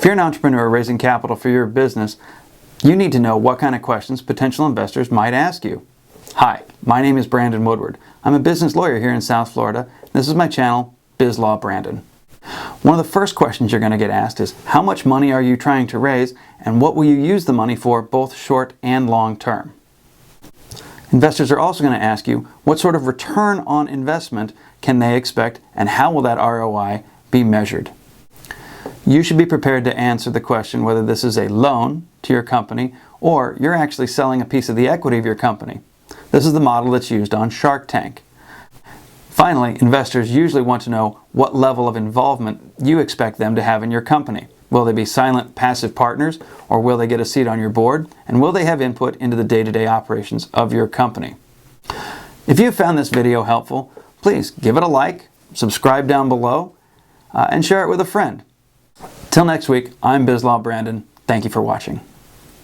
If you're an entrepreneur raising capital for your business, you need to know what kind of questions potential investors might ask you. Hi, my name is Brandon Woodward. I'm a business lawyer here in South Florida. This is my channel, Biz Law Brandon. One of the first questions you're going to get asked is, how much money are you trying to raise and what will you use the money for, both short and long term? Investors are also going to ask you, what sort of return on investment can they expect and how will that ROI be measured? You should be prepared to answer the question whether this is a loan to your company or you're actually selling a piece of the equity of your company. This is the model that's used on Shark Tank. Finally, investors usually want to know what level of involvement you expect them to have in your company. Will they be silent, passive partners, or will they get a seat on your board? And will they have input into the day-to-day operations of your company? If you found this video helpful, please give it a like, subscribe down below, and share it with a friend. Till next week, I'm Biz Law Brandon. Thank you for watching.